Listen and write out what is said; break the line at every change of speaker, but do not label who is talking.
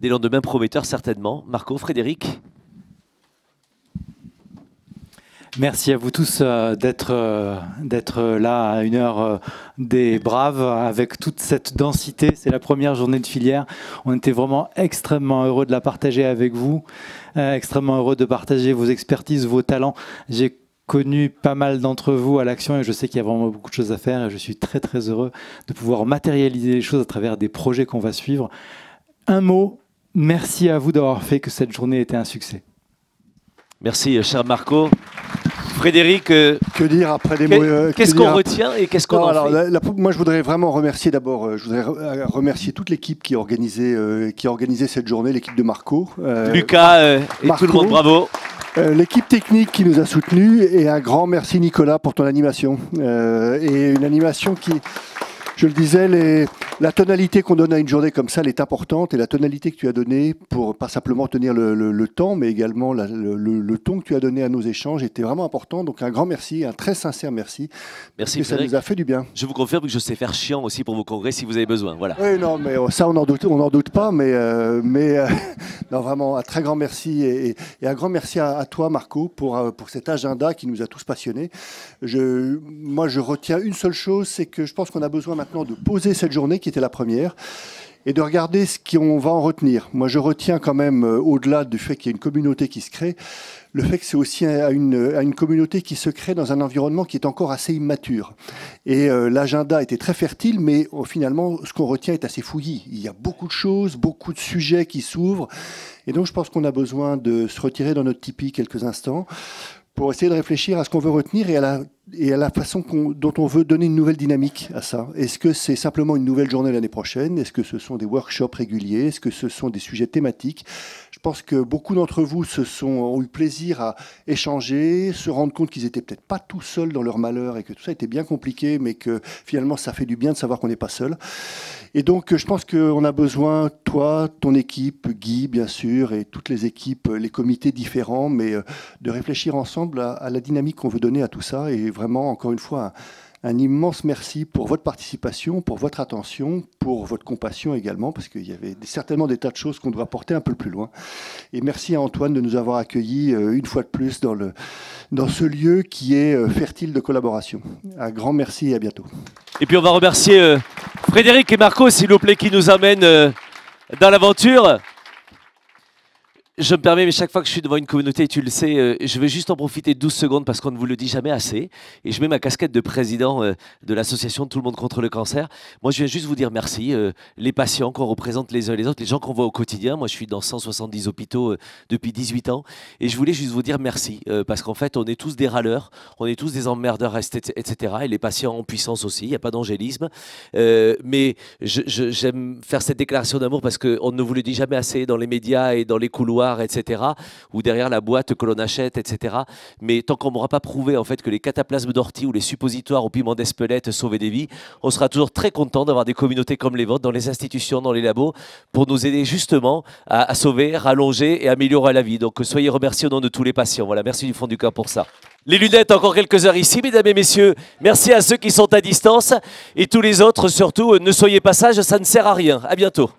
des lendemains prometteurs certainement. Marco, Frédéric?
Merci à vous tous d'être là à une heure des Braves avec toute cette densité. C'est la première journée de filière. On était vraiment extrêmement heureux de la partager avec vous, extrêmement heureux de partager vos expertises, vos talents. J'ai connu pas mal d'entre vous à l'action et je sais qu'il y a vraiment beaucoup de choses à faire et je suis très très heureux de pouvoir matérialiser les choses à travers des projets qu'on va suivre. Un mot, merci à vous d'avoir fait que cette journée était un succès.
Merci, cher Marco. Frédéric,
que dire après des mots
qu'est-ce qu'on retient et qu'est-ce qu'on en fait?
Moi, je voudrais vraiment remercier d'abord, je voudrais remercier toute l'équipe qui a organisé cette journée, l'équipe de Marco.
Lucas et
Marco,
tout le monde, bravo.
L'équipe technique qui nous a soutenus et un grand merci Nicolas pour ton animation. Et une animation qui, je le disais, la tonalité qu'on donne à une journée comme ça, elle est importante. Et la tonalité que tu as donnée pour pas simplement tenir le temps, mais également le ton que tu as donné à nos échanges était vraiment important. Donc un grand merci, un très sincère merci.
Merci
ça nous a fait du bien.
Je vous confirme que je sais faire chiant aussi pour vos congrès si vous avez besoin. Voilà.
Oui, non, mais ça on n'en doute pas. Mais non, vraiment un très grand merci et un grand merci à toi Marco pour cet agenda qui nous a tous passionnés. Moi je retiens une seule chose, c'est que je pense qu'on a besoin maintenant de poser cette journée qui était la première et de regarder ce qu'on va en retenir. Moi, je retiens quand même, au-delà du fait qu'il y a une communauté qui se crée, le fait que c'est aussi une communauté qui se crée dans un environnement qui est encore assez immature. Et l'agenda était très fertile, mais finalement, ce qu'on retient est assez fouillis. Il y a beaucoup de choses, beaucoup de sujets qui s'ouvrent. Et donc, je pense qu'on a besoin de se retirer dans notre tipi quelques instants pour essayer de réfléchir à ce qu'on veut retenir et à la façon dont on veut donner une nouvelle dynamique à ça. Est-ce que c'est simplement une nouvelle journée l'année prochaine? Est-ce que ce sont des workshops réguliers? Est-ce que ce sont des sujets thématiques? Je pense que beaucoup d'entre vous ont eu plaisir à échanger, se rendre compte qu'ils n'étaient peut-être pas tout seuls dans leur malheur et que tout ça était bien compliqué, mais que finalement ça fait du bien de savoir qu'on n'est pas seul. Et donc je pense qu'on a besoin, toi, ton équipe, Guy bien sûr, et toutes les équipes, les comités différents, mais de réfléchir ensemble à la dynamique qu'on veut donner à tout ça. Et vraiment, encore une fois, un immense merci pour votre participation, pour votre attention, pour votre compassion également, parce qu'il y avait certainement des tas de choses qu'on doit porter un peu plus loin. Et merci à Antoine de nous avoir accueillis une fois de plus dans ce lieu qui est fertile de collaboration. Un grand merci et à bientôt.
Et puis on va remercier Frédéric et Marco, s'il vous plaît, qui nous amènent dans l'aventure. Je me permets, mais chaque fois que je suis devant une communauté, tu le sais, je vais juste en profiter 12 secondes parce qu'on ne vous le dit jamais assez. Et je mets ma casquette de président de l'association Tout le monde contre le cancer. Moi, je viens juste vous dire merci. Les patients qu'on représente les uns et les autres, les gens qu'on voit au quotidien. Moi, je suis dans 170 hôpitaux depuis 18 ans. Et je voulais juste vous dire merci. Parce qu'en fait, on est tous des râleurs, on est tous des emmerdeurs, etc. Et les patients en puissance aussi, il n'y a pas d'angélisme. Mais j'aime faire cette déclaration d'amour parce qu'on ne vous le dit jamais assez dans les médias et dans les couloirs, etc., ou derrière la boîte que l'on achète, etc. Mais tant qu'on n'aura pas prouvé en fait que les cataplasmes d'ortie ou les suppositoires au piment d'Espelette sauvaient des vies, on sera toujours très content d'avoir des communautés comme les vôtres dans les institutions, dans les labos, pour nous aider justement à sauver, rallonger et améliorer la vie. Donc soyez remerciés au nom de tous les patients. Voilà, merci du fond du cœur pour ça. Les lunettes, encore quelques heures ici, mesdames et messieurs. Merci à ceux qui sont à distance et tous les autres, surtout, ne soyez pas sages, ça ne sert à rien. À bientôt.